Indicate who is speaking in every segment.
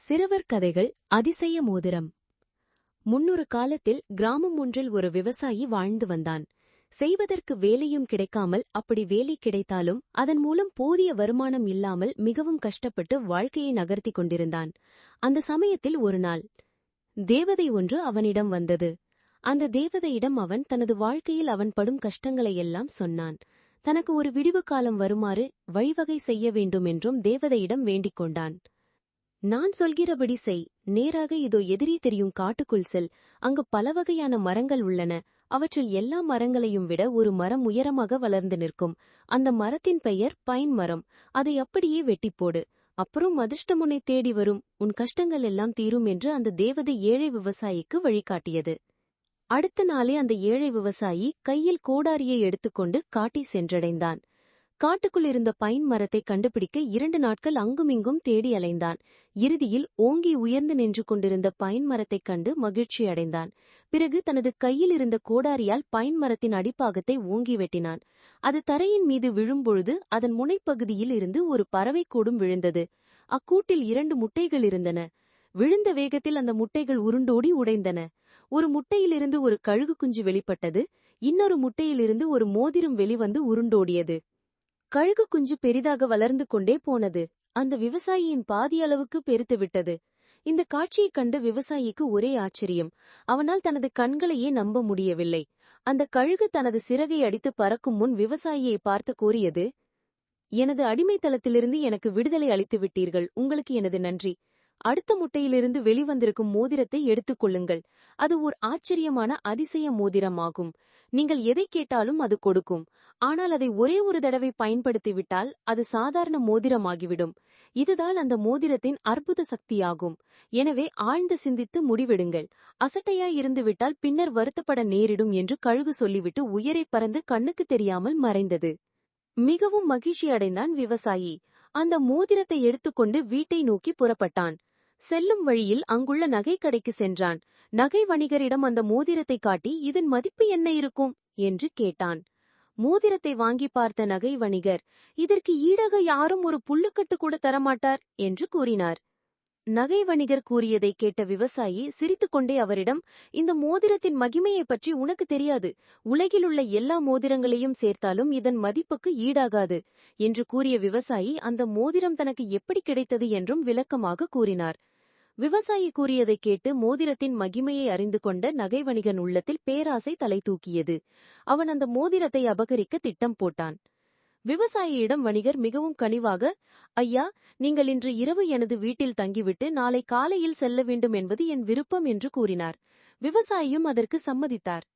Speaker 1: சிறுவர் கதைகள் அதிசய மோதிரம். முன்னொரு காலத்தில் கிராமம் ஒன்றில் ஒரு விவசாயி வாழ்ந்து வந்தான். செய்வதற்கு வேலையும் கிடைக்காமல், அப்படி வேலை கிடைத்தாலும் அதன் மூலம் போதிய வருமானம் இல்லாமல் மிகவும் கஷ்டப்பட்டு வாழ்க்கையை நகர்த்திக் கொண்டிருந்தான். அந்த சமயத்தில் ஒரு நாள் தேவதை ஒன்று அவனிடம் வந்தது. அந்த தேவதையிடம் அவன் தனது வாழ்க்கையில் அவன் படும் கஷ்டங்களையெல்லாம் சொன்னான். தனக்கு ஒரு விடிவு காலம் வருமாறு வழிவகை செய்ய வேண்டும் என்றும் தேவதையிடம் வேண்டிக் கொண்டான். நான் சொல்கிறபடி செய், நேராக இதோ எதிரே தெரியும் காட்டுக்குள் செல். அங்கு பல வகையான மரங்கள் உள்ளன. அவற்றில் எல்லா மரங்களையும் விட ஒரு மரம் உயரமாக வளர்ந்து நிற்கும். அந்த மரத்தின் பெயர் பைன் மரம். அதை அப்படியே வெட்டிப்போடு. அப்புறம் அதிர்ஷ்டம் உன்னை தேடி வரும், உன் கஷ்டங்கள் எல்லாம் தீரும் என்று அந்த தேவதை ஏழை விவசாயிக்கு வழிகாட்டியது. அடுத்த நாளே அந்த ஏழை விவசாயி கையில் கோடாரியை எடுத்துக்கொண்டு காட்டை சென்றடைந்தான். காட்டுக்குள் இருந்த பைன் மரத்தை கண்டுபிடிக்க 2 நாட்கள் அங்குமிங்கும் தேடி அலைந்தான். இறுதியில் ஓங்கி உயர்ந்து நின்று கொண்டிருந்த பைன் மரத்தைக் கண்டு மகிழ்ச்சி அடைந்தான். பிறகு தனது கையில் இருந்த கோடாரியால் பைன் மரத்தின் அடிப்பாகத்தை ஓங்கி வெட்டினான். அது தரையின் மீது விழும்பொழுது அதன் முனைப்பகுதியில் இருந்து ஒரு பறவை கூடும் விழுந்தது. அக்கூட்டில் 2 முட்டைகள் இருந்தன. விழுந்த வேகத்தில் அந்த முட்டைகள் உருண்டோடி உடைந்தன. ஒரு முட்டையிலிருந்து ஒரு கழுகு குஞ்சு வெளிப்பட்டது. இன்னொரு முட்டையிலிருந்து ஒரு மோதிரம் வெளிவந்து உருண்டோடியது. கழுகு குஞ்சு பெரிதாக வளர்ந்து கொண்டே போனது. அந்த விவசாயியின் பாதியளவுக்கு பெருத்துவிட்டது. இந்த காட்சியைக் கண்டு விவசாயிக்கு ஒரே ஆச்சரியம். அவனால் தனது கண்களையே நம்ப முடியவில்லை. அந்த கழுகு தனது சிறகை அடித்து பறக்கும் முன் விவசாயியை பார்த்து கூறியது, எனது அடிமைத்தளத்திலிருந்து எனக்கு விடுதலை அளித்து விட்டீர்கள், உங்களுக்கு எனது நன்றி. அடுத்த முட்டையிலிருந்து வெளிவந்திருக்கும் மோதிரத்தை எடுத்துக் கொள்ளுங்கள். அது ஓர் ஆச்சரியமான அதிசய மோதிரமாகும். நீங்கள் எதை கேட்டாலும் அது கொடுக்கும். ஆனால் அதை ஒரே ஒரு தடவை பயன்படுத்திவிட்டால் அது சாதாரண மோதிரமாகிவிடும். இதுதான் அந்த மோதிரத்தின் அற்புத சக்தியாகும். எனவே ஆழ்ந்து சிந்தித்து முடிவெடுங்கள். அசட்டையாய் இருந்துவிட்டால் பின்னர் வருத்தப்பட நேரிடும் என்று கழுகு சொல்லிவிட்டு உயரே பறந்து கண்ணுக்கு தெரியாமல் மறைந்தது. மிகவும் மகிழ்ச்சி அடைந்தான் விவசாயி. அந்த மோதிரத்தை எடுத்துக்கொண்டு வீட்டை நோக்கி புறப்பட்டான். செல்லும் வழியில் அங்குள்ள நகை கடைக்கு சென்றான். நகை வணிகரிடம் அந்த மோதிரத்தை காட்டி இதன் மதிப்பு என்ன இருக்கும் என்று கேட்டான். மோதிரத்தை வாங்கி பார்த்த நகை வணிகர், இதற்கு ஈடாக யாரும் ஒரு புல்லுக்கட்டு கூட தரமாட்டார் என்று கூறினார். நகை வணிகர் கூறியதை கேட்ட விவசாயி சிரித்துக்கொண்டே அவரிடம், இந்த மோதிரத்தின் மகிமையை பற்றி உனக்கு தெரியாது. உலகிலுள்ள எல்லா மோதிரங்களையும் சேர்த்தாலும் இதன் மதிப்புக்கு ஈடாகாது என்று கூறிய விவசாயி அந்த மோதிரம் தனக்கு எப்படி கிடைத்தது என்றும் விளக்கமாக கூறினார். விவசாயி கூறியதை கேட்டு மோதிரத்தின் மகிமையை அறிந்து கொண்ட நகை வணிகன் உள்ளத்தில் பேராசை தலை தூக்கியது. அவன் அந்த மோதிரத்தை அபகரிக்க திட்டம் போட்டான். விவசாயியிடம் வணிகர் மிகவும் கனிவாக, ஐயா, நீங்கள் இன்று இரவு எனது வீட்டில் தங்கிவிட்டு நாளை காலையில் செல்ல வேண்டும் என்பது என் விருப்பம் என்று கூறினார். விவசாயியும் அதற்கு சம்மதித்தார்.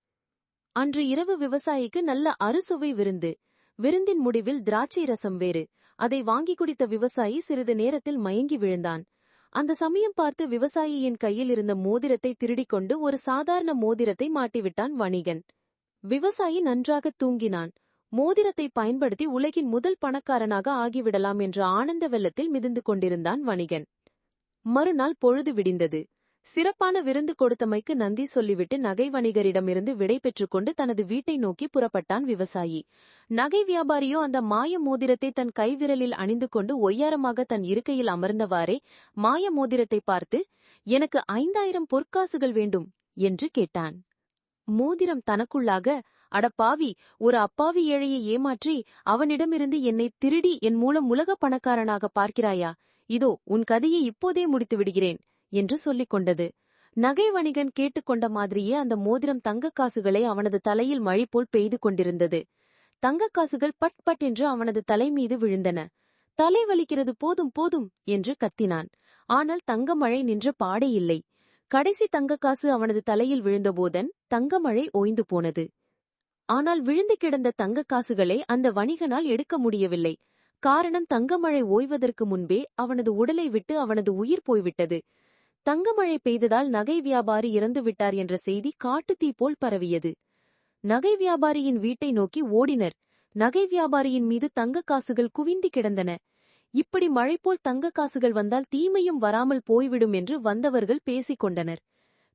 Speaker 1: அன்று இரவு விவசாயிக்கு நல்ல அறுசுவை விருந்து. விருந்தின் முடிவில் திராட்சை ரசம் வேறு. அதை வாங்கி குடித்த விவசாயி சிறிது நேரத்தில் மயங்கி விழுந்தான். அந்த சமயம் பார்த்து விவசாயியின் கையில் இருந்த மோதிரத்தை திருடிக்கொண்டு ஒரு சாதாரண மோதிரத்தை மாட்டிவிட்டான் வணிகன். விவசாயி நன்றாக தூங்கினான். மோதிரத்தை பயன்படுத்தி உலகின் முதல் பணக்காரனாக ஆகிவிடலாம் என்ற ஆனந்த வெள்ளத்தில் மிதந்து கொண்டிருந்தான் வணிகன். மறுநாள் பொழுது விடிந்தது. சிறப்பான விருந்து கொடுத்தமைக்கு நன்றி சொல்லிவிட்டு நகை வணிகரிடமிருந்து விடை பெற்றுக்கொண்டு தனது வீட்டை நோக்கி புறப்பட்டான் விவசாயி. நகை வியாபாரியோ அந்த மாய மோதிரத்தை தன் கைவிரலில் அணிந்து கொண்டு ஒய்யாரமாக தன் இருக்கையில் அமர்ந்தவாறே மாய மோதிரத்தை பார்த்து, எனக்கு 5000 பொற்காசுகள் வேண்டும் என்று கேட்டான். மோதிரம் தனக்குள்ளாக, அடப்பாவி, ஒரு அப்பாவி ஏழையை ஏமாற்றி அவனிடமிருந்து என்னை திருடி என் மூலம் உலக பணக்காரனாக பார்க்கிறாயா? இதோ உன் கதையை இப்போதே முடித்து விடுகிறேன் என்று சொல்லிக் கொண்டது. நகை வணிகன் கேட்டுக்கொண்ட மாதிரியே அந்த மோதிரம் தங்கக் காசுகளை அவனது தலையில் மழை போல் பெய்து கொண்டிருந்தது. தங்கக் காசுகள் பட் பட் என்று அவனது தலை மீது விழுந்தன. தலை வலிக்கிறது, போதும் போதும் என்று கத்தினான். ஆனால் தங்க மழை நின்ற பாடே இல்லை. கடைசி தங்கக்காசு அவனது தலையில் விழுந்தபோதன் தங்கமழை ஓய்ந்து போனது. ஆனால் விழுந்து கிடந்த தங்கக் காசுகளை அந்த வணிகனால் எடுக்க முடியவில்லை. காரணம், தங்கமழை ஓய்வதற்கு முன்பே அவனது உடலை விட்டு அவனது உயிர் போய்விட்டது. தங்கமழை பெய்ததால் நகை வியாபாரி இறந்துவிட்டார் என்ற செய்தி காட்டுத்தீ போல் பரவியது. நகை வியாபாரியின் வீட்டை நோக்கி ஓடினர். நகை வியாபாரியின் மீது தங்கக் காசுகள் குவிந்து கிடந்தன. இப்படி மழைபோல் தங்கக் காசுகள் வந்தால் தீமையும் வராமல் போய்விடும் என்று வந்தவர்கள் பேசிக் கொண்டனர்.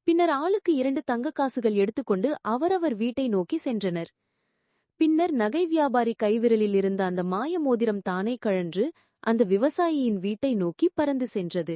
Speaker 1: பின்னர் ஆளுக்கு 2 தங்கக் காசுகள் எடுத்துக்கொண்டு அவரவர் வீட்டை நோக்கி சென்றனர். பின்னர் நகை வியாபாரி கைவிரலில் இருந்த அந்த மாய மோதிரம் தானே கழன்று அந்த விவசாயியின் வீட்டை நோக்கி பறந்து சென்றது.